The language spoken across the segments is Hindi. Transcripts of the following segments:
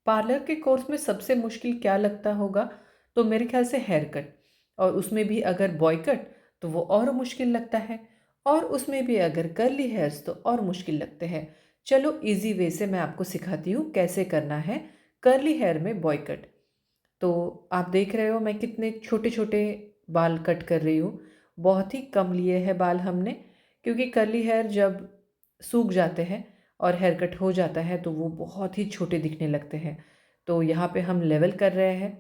पार्लर के कोर्स में सबसे मुश्किल क्या लगता होगा? तो मेरे ख्याल से हेयर कट। और उसमें भी अगर बॉय कट तो वो और मुश्किल लगता है। और उसमें भी अगर कर्ली हेयर्स तो और मुश्किल लगते हैं। चलो इजी वे से मैं आपको सिखाती हूँ कैसे करना है कर्ली हेयर में बॉय कट। तो आप देख रहे हो मैं कितने छोटे छोटे बाल कट कर रही हूँ। बहुत ही कम लिए हैं बाल हमने, क्योंकि कर्ली हेयर जब सूख जाते हैं और हेयर कट हो जाता है तो वो बहुत ही छोटे दिखने लगते हैं। तो यहाँ पे हम लेवल कर रहे हैं।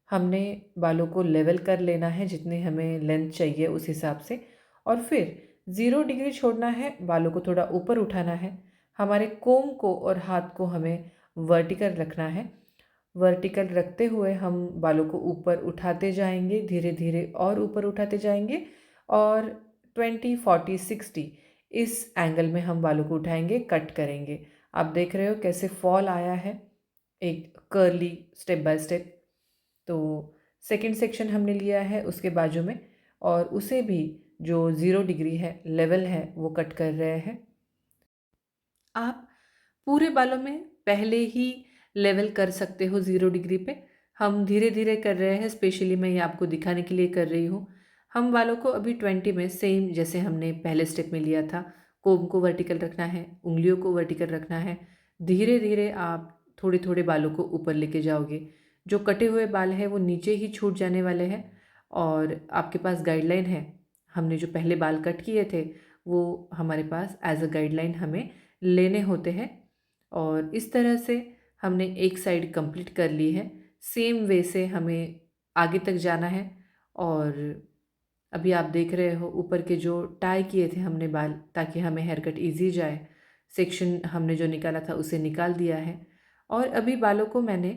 हमने बालों को लेवल कर लेना है जितनी हमें लेंथ चाहिए उस हिसाब से। और फिर 0 डिग्री छोड़ना है, बालों को थोड़ा ऊपर उठाना है। हमारे कोम को और हाथ को हमें वर्टिकल रखना है। वर्टिकल रखते हुए हम बालों को ऊपर उठाते जाएंगे, धीरे धीरे और ऊपर उठाते जाएंगे। और 20, 40, 60 इस एंगल में हम बालों को उठाएंगे, कट करेंगे। आप देख रहे हो कैसे फॉल आया है, एक कर्ली स्टेप बाय स्टेप। तो सेकंड सेक्शन हमने लिया है उसके बाजू में, और उसे भी जो 0 डिग्री है लेवल है वो कट कर रहे हैं। आप पूरे बालों में पहले ही लेवल कर सकते हो 0 डिग्री पे। हम धीरे धीरे कर रहे हैं, स्पेशली मैं ये आपको दिखाने के लिए कर रही हूँ। हम बालों को अभी 20 में सेम जैसे हमने पहले स्टेप में लिया था, कोम को वर्टिकल रखना है, उंगलियों को वर्टिकल रखना है। धीरे धीरे आप थोड़े थोड़े बालों को ऊपर लेके जाओगे। जो कटे हुए बाल हैं वो नीचे ही छूट जाने वाले हैं। और आपके पास गाइडलाइन है, हमने जो पहले बाल कट किए थे वो हमारे पास एज अ गाइडलाइन हमें लेने होते हैं। और इस तरह से हमने एक साइड कंप्लीट कर ली है। सेम वे से हमें आगे तक जाना है। और अभी आप देख रहे हो ऊपर के जो टाई किए थे हमने बाल, ताकि हमें हेयर कट ईजी जाए, सेक्शन हमने जो निकाला था उसे निकाल दिया है। और अभी बालों को मैंने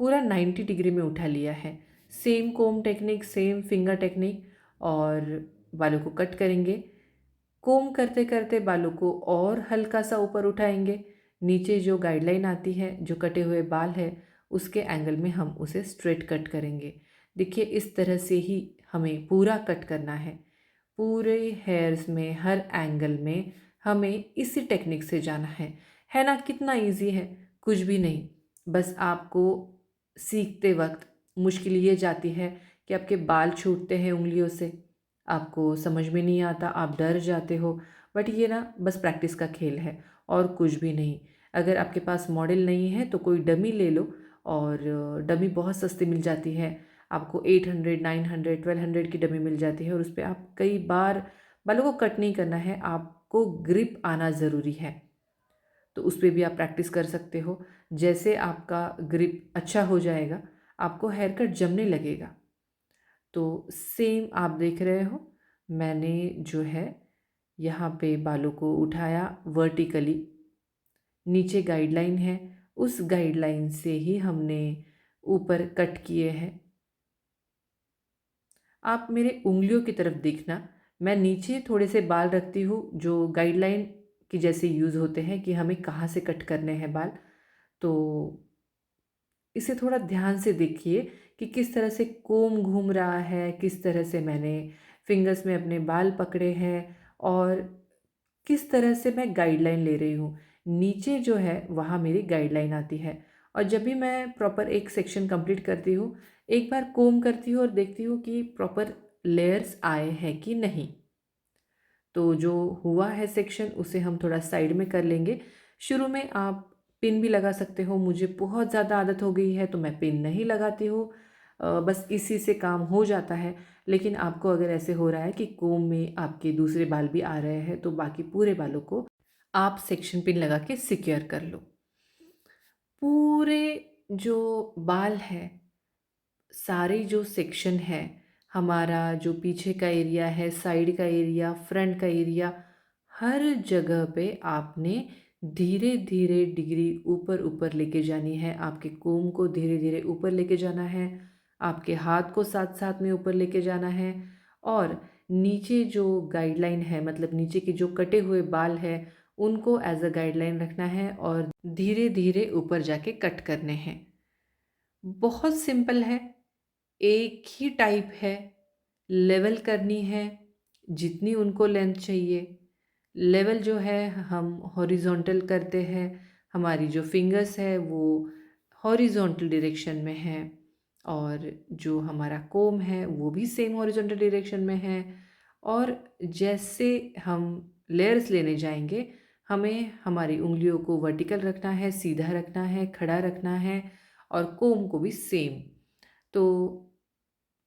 पूरा 90 डिग्री में उठा लिया है। सेम कोम टेक्निक, सेम फिंगर टेक्निक, और बालों को कट करेंगे। कोम करते करते बालों को और हल्का सा ऊपर उठाएंगे। नीचे जो गाइडलाइन आती है, जो कटे हुए बाल है, उसके एंगल में हम उसे स्ट्रेट कट करेंगे। देखिए इस तरह से ही हमें पूरा कट करना है। पूरे हेयर्स में हर एंगल में हमें इसी टेक्निक से जाना है ना। कितना इजी है, कुछ भी नहीं। बस आपको सीखते वक्त मुश्किल ये जाती है कि आपके बाल छूटते हैं उंगलियों से, आपको समझ में नहीं आता, आप डर जाते हो। बट ये ना बस प्रैक्टिस का खेल है और कुछ भी नहीं। अगर आपके पास मॉडल नहीं है तो कोई डमी ले लो, और डमी बहुत सस्ती मिल जाती है। आपको 800, 900, 1200 की डमी मिल जाती है, और उस पर आप कई बार बालों को कट नहीं करना है, आपको ग्रिप आना ज़रूरी है। तो उस पर भी आप प्रैक्टिस कर सकते हो। जैसे आपका ग्रिप अच्छा हो जाएगा, आपको हेयर कट जमने लगेगा। तो सेम आप देख रहे हो, मैंने जो है यहाँ पे बालों को उठाया वर्टिकली। नीचे गाइडलाइन है, उस गाइडलाइन से ही हमने ऊपर कट किए हैं। आप मेरे उंगलियों की तरफ देखना, मैं नीचे थोड़े से बाल रखती हूँ जो गाइडलाइन की जैसे यूज़ होते हैं कि हमें कहाँ से कट करने हैं बाल। तो इसे थोड़ा ध्यान से देखिए कि किस तरह से कोम घूम रहा है, किस तरह से मैंने फिंगर्स में अपने बाल पकड़े हैं, और किस तरह से मैं गाइडलाइन ले रही हूँ। नीचे जो है वहाँ मेरी गाइडलाइन आती है। और जब भी मैं प्रॉपर एक सेक्शन कंप्लीट करती हूँ, एक बार कोम करती हूँ और देखती हूँ कि प्रॉपर लेयर्स आए हैं कि नहीं। तो जो हुआ है सेक्शन उसे हम थोड़ा साइड में कर लेंगे। शुरू में आप पिन भी लगा सकते हो, मुझे बहुत ज़्यादा आदत हो गई है तो मैं पिन नहीं लगाती हूँ। बस इसी से काम हो जाता है। लेकिन आपको अगर ऐसे हो रहा है कि कोम में आपके दूसरे बाल भी आ रहे हैं, तो बाकी पूरे बालों को आप सेक्शन पिन लगा के सिक्योर कर लो। पूरे जो बाल है, सारे जो सेक्शन है, हमारा जो पीछे का एरिया है, साइड का एरिया, फ्रंट का एरिया, हर जगह पे आपने धीरे धीरे डिग्री ऊपर ऊपर लेके जानी है। आपके कोम को धीरे धीरे ऊपर लेके जाना है, आपके हाथ को साथ साथ में ऊपर लेके जाना है। और नीचे जो गाइडलाइन है, मतलब नीचे के जो कटे हुए बाल है, उनको एज अ गाइडलाइन रखना है और धीरे धीरे ऊपर जाके कट करने हैं। बहुत सिंपल है, एक ही टाइप है, लेवल करनी है जितनी उनको लेंथ चाहिए। लेवल जो है हम हॉरिजॉन्टल करते हैं, हमारी जो फिंगर्स है वो हॉरिजॉन्टल डायरेक्शन में है और जो हमारा कोम है वो भी सेम हॉरिजॉन्टल डायरेक्शन में है। और जैसे हम लेयर्स लेने जाएंगे, हमें हमारी उंगलियों को वर्टिकल रखना है, सीधा रखना है, खड़ा रखना है, और कोम को भी सेम। तो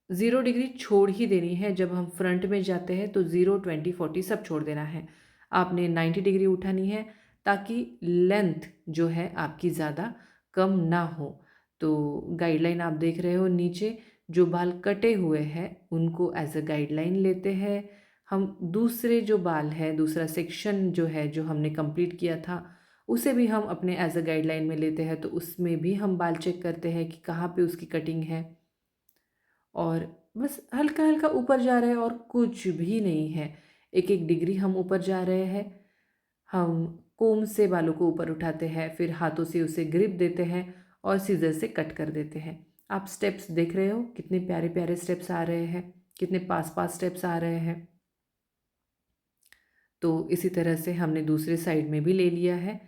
0 डिग्री छोड़ ही देनी है। जब हम फ्रंट में जाते हैं तो 0, 20, 40 सब छोड़ देना है। आपने 90 डिग्री उठानी है ताकि लेंथ जो है आपकी ज़्यादा कम ना हो। तो गाइडलाइन आप देख रहे हो नीचे, जो बाल कटे हुए हैं उनको एज अ गाइडलाइन लेते हैं हम। दूसरे जो बाल है, दूसरा सेक्शन जो है जो हमने कंप्लीट किया था, उसे भी हम अपने एज अ गाइडलाइन में लेते हैं। तो उसमें भी हम बाल चेक करते हैं कि कहाँ पे उसकी कटिंग है, और बस हल्का हल्का ऊपर जा रहे हैं और कुछ भी नहीं है। 1-1 डिग्री हम ऊपर जा रहे हैं। हम कोम से बालों को ऊपर उठाते हैं, फिर हाथों से उसे ग्रिप देते हैं और सीजर से कट कर देते हैं। आप स्टेप्स देख रहे हो, कितने प्यारे प्यारे स्टेप्स आ रहे हैं, कितने पास पास स्टेप्स आ रहे हैं। तो इसी तरह से हमने दूसरे साइड में भी ले लिया है।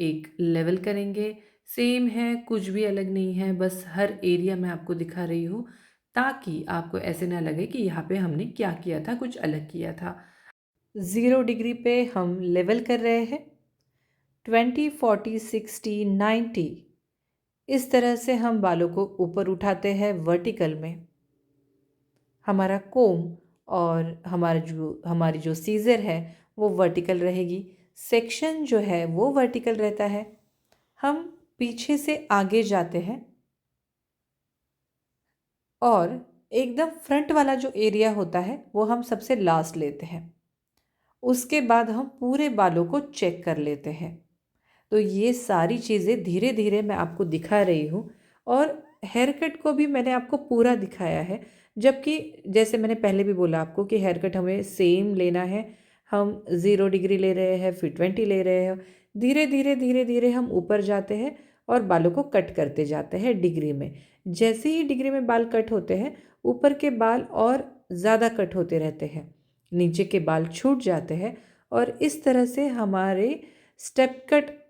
एक लेवल करेंगे, सेम है, कुछ भी अलग नहीं है, बस हर एरिया मैं आपको दिखा रही हूँ ताकि आपको ऐसे ना लगे कि यहाँ पे हमने क्या किया था, कुछ अलग किया था। 0 डिग्री पे हम लेवल कर रहे हैं। 20, 40, 60, 90 इस तरह से हम बालों को ऊपर उठाते हैं वर्टिकल में। हमारा कोम और हमारी जो सीज़र है वो वर्टिकल रहेगी, सेक्शन जो है वो वर्टिकल रहता है। हम पीछे से आगे जाते हैं और एकदम फ्रंट वाला जो एरिया होता है वो हम सबसे लास्ट लेते हैं। उसके बाद हम पूरे बालों को चेक कर लेते हैं। तो ये सारी चीज़ें धीरे धीरे मैं आपको दिखा रही हूँ, और हेयर कट को भी मैंने आपको पूरा दिखाया है। जबकि जैसे मैंने पहले भी बोला आपको कि हेयर कट हमें सेम लेना है। हम 0 डिग्री ले रहे हैं, फिर 20 ले रहे हैं, धीरे धीरे हम ऊपर जाते हैं और बालों को कट करते जाते हैं डिग्री में। जैसे ही डिग्री में बाल कट होते हैं, ऊपर के बाल और ज़्यादा कट होते रहते हैं, नीचे के बाल छूट जाते हैं, और इस तरह से हमारे स्टेप कट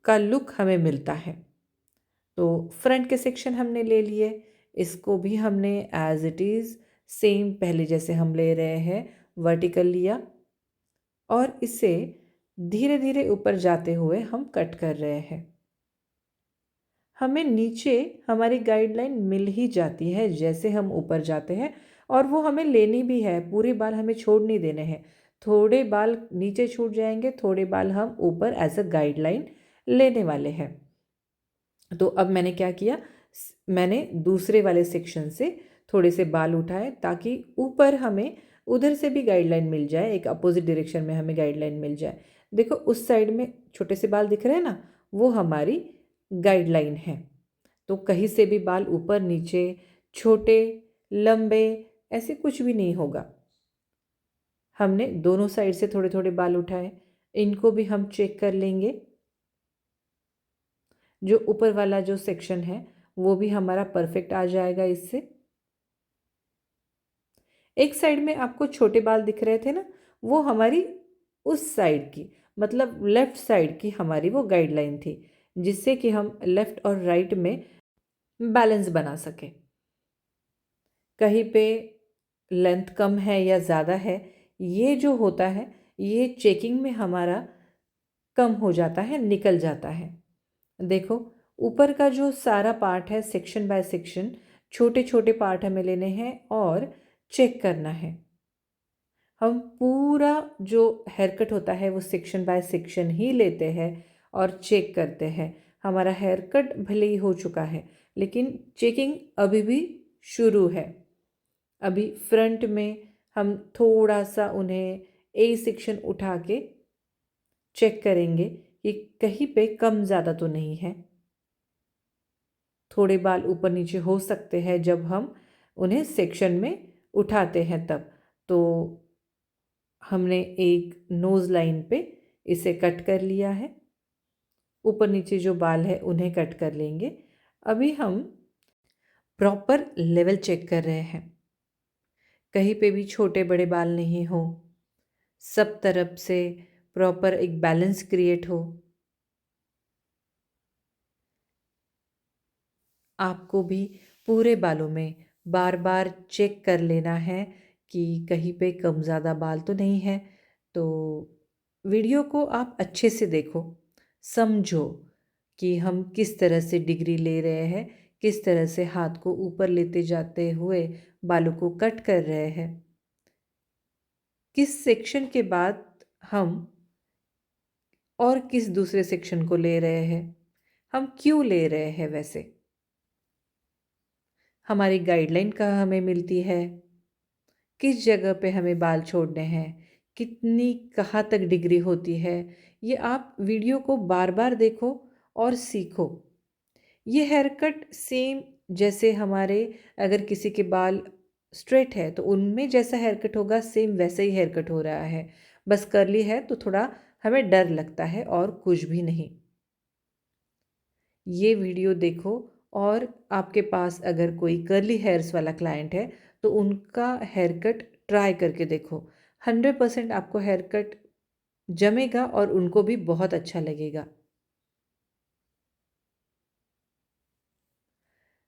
का लुक हमें मिलता है। तो फ्रंट के सेक्शन हमने ले लिए, इसको भी हमने एज इट इज़ सेम पहले जैसे हम ले रहे हैं वर्टिकल लिया, और इसे धीरे धीरे ऊपर जाते हुए हम कट कर रहे हैं। हमें नीचे हमारी गाइडलाइन मिल ही जाती है जैसे हम ऊपर जाते हैं, और वो हमें लेनी भी है। पूरे बाल हमें छोड़ नहीं देने हैं। थोड़े बाल नीचे छूट जाएंगे, थोड़े बाल हम ऊपर एज अ गाइडलाइन लेने वाले हैं। तो अब मैंने क्या किया, मैंने दूसरे वाले सेक्शन से थोड़े से बाल उठाए ताकि ऊपर हमें उधर से भी गाइडलाइन मिल जाए, एक अपोजिट डायरेक्शन में हमें गाइडलाइन मिल जाए। देखो उस साइड में छोटे से बाल दिख रहे हैं ना, वो हमारी गाइडलाइन है। तो कहीं से भी बाल ऊपर नीचे, छोटे लंबे, ऐसे कुछ भी नहीं होगा। हमने दोनों साइड से थोड़े थोड़े बाल उठाए, इनको भी हम चेक कर लेंगे। जो ऊपर वाला जो सेक्शन है वो भी हमारा परफेक्ट आ जाएगा इससे। एक साइड में आपको छोटे बाल दिख रहे थे ना, वो हमारी उस साइड की, मतलब लेफ्ट साइड की हमारी वो गाइडलाइन थी, जिससे कि हम लेफ्ट और राइट में बैलेंस बना सके। कहीं पे लेंथ कम है या ज़्यादा है, ये जो होता है ये चेकिंग में हमारा कम हो जाता है, निकल जाता है। देखो ऊपर का जो सारा पार्ट है, सेक्शन बाय सेक्शन छोटे छोटे पार्ट हमें लेने हैं और चेक करना है। हम पूरा जो हेयर कट होता है वो सेक्शन बाय सेक्शन ही लेते हैं और चेक करते हैं। हमारा हेयर कट भले ही हो चुका है, लेकिन चेकिंग अभी भी शुरू है। अभी फ्रंट में हम थोड़ा सा उन्हें ए सेक्शन उठा के चेक करेंगे कि कहीं पे कम ज़्यादा तो नहीं है। थोड़े बाल ऊपर नीचे हो सकते हैं जब हम उन्हें सेक्शन में उठाते हैं तब। तो हमने एक नोज़ लाइन पे इसे कट कर लिया है। ऊपर नीचे जो बाल है उन्हें कट कर लेंगे। अभी हम प्रॉपर लेवल चेक कर रहे हैं, कहीं पे भी छोटे बड़े बाल नहीं हो, सब तरफ से प्रॉपर एक बैलेंस क्रिएट हो। आपको भी पूरे बालों में बार बार चेक कर लेना है कि कहीं पे कम ज़्यादा बाल तो नहीं है। तो वीडियो को आप अच्छे से देखो, समझो कि हम किस तरह से डिग्री ले रहे हैं, किस तरह से हाथ को ऊपर लेते जाते हुए बालों को कट कर रहे हैं, किस सेक्शन के बाद हम और किस दूसरे सेक्शन को ले रहे हैं, हम क्यों ले रहे हैं, वैसे हमारी गाइडलाइन कहाँ हमें मिलती है, किस जगह पे हमें बाल छोड़ने हैं, कितनी कहाँ तक डिग्री होती है। ये आप वीडियो को बार बार देखो और सीखो। ये हेयर कट सेम जैसे हमारे, अगर किसी के बाल स्ट्रेट है तो उनमें जैसा हेयर कट होगा सेम वैसे ही हेयर कट हो रहा है। बस कर्ली है तो थोड़ा हमें डर लगता है और कुछ भी नहीं। ये वीडियो देखो और आपके पास अगर कोई कर्ली हेयर्स वाला क्लाइंट है तो उनका हेयर कट ट्राई करके देखो। 100% आपको हेयर कट जमेगा और उनको भी बहुत अच्छा लगेगा।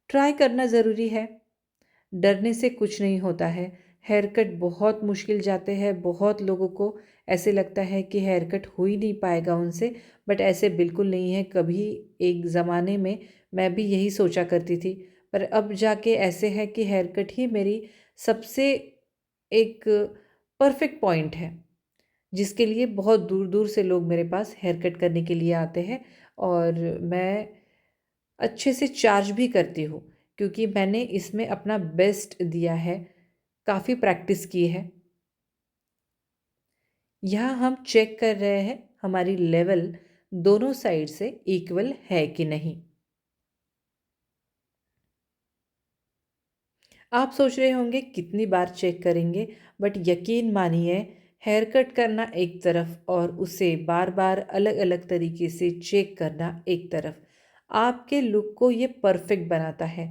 ट्राई करना ज़रूरी है, डरने से कुछ नहीं होता है। हेयर कट बहुत मुश्किल जाते हैं, बहुत लोगों को ऐसे लगता है कि हेयर कट हो ही नहीं पाएगा उनसे, बट ऐसे बिल्कुल नहीं है। कभी एक ज़माने में मैं भी यही सोचा करती थी, पर अब जाके ऐसे है कि हेयर कट ही मेरी सबसे एक परफेक्ट पॉइंट है, जिसके लिए बहुत दूर दूर से लोग मेरे पास हेयर कट करने के लिए आते हैं। और मैं अच्छे से चार्ज भी करती हूँ, क्योंकि मैंने इसमें अपना बेस्ट दिया है, काफ़ी प्रैक्टिस की है। यहाँ हम चेक कर रहे हैं हमारी लेवल दोनों साइड से इक्वल है कि नहीं। आप सोच रहे होंगे कितनी बार चेक करेंगे, बट यकीन मानिए, हेयर कट करना एक तरफ और उसे बार बार अलग अलग तरीके से चेक करना एक तरफ, आपके लुक को ये परफेक्ट बनाता है।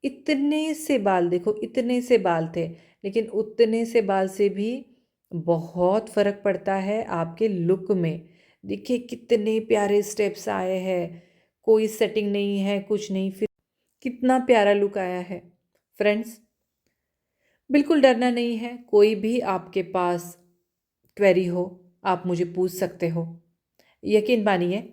इतने से बाल देखो, इतने से बाल थे, लेकिन उतने से बाल से भी बहुत फ़र्क पड़ता है आपके लुक में। देखिए कितने प्यारे स्टेप्स आए हैं, कोई सेटिंग नहीं है, कुछ नहीं, फिर कितना प्यारा लुक आया है। फ्रेंड्स, बिल्कुल डरना नहीं है। कोई भी आपके पास क्वेरी हो, आप मुझे पूछ सकते हो। यकीन मानिए,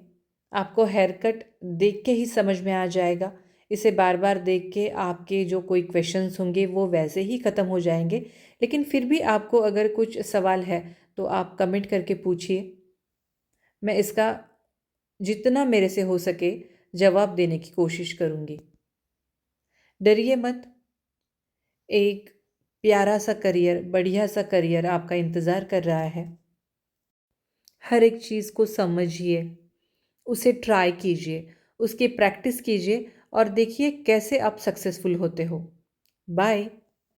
आपको हेयर कट देख के ही समझ में आ जाएगा। इसे बार बार देख के आपके जो कोई क्वेश्चंस होंगे वो वैसे ही ख़त्म हो जाएंगे। लेकिन फिर भी आपको अगर कुछ सवाल है तो आप कमेंट करके पूछिए। मैं इसका जितना मेरे से हो सके जवाब देने की कोशिश करूँगी। डरिए मत, एक प्यारा सा करियर, बढ़िया सा करियर आपका इंतज़ार कर रहा है। हर एक चीज़ को समझिए, उसे ट्राई कीजिए, उसकी प्रैक्टिस कीजिए और देखिए कैसे आप सक्सेसफुल होते हो। बाय।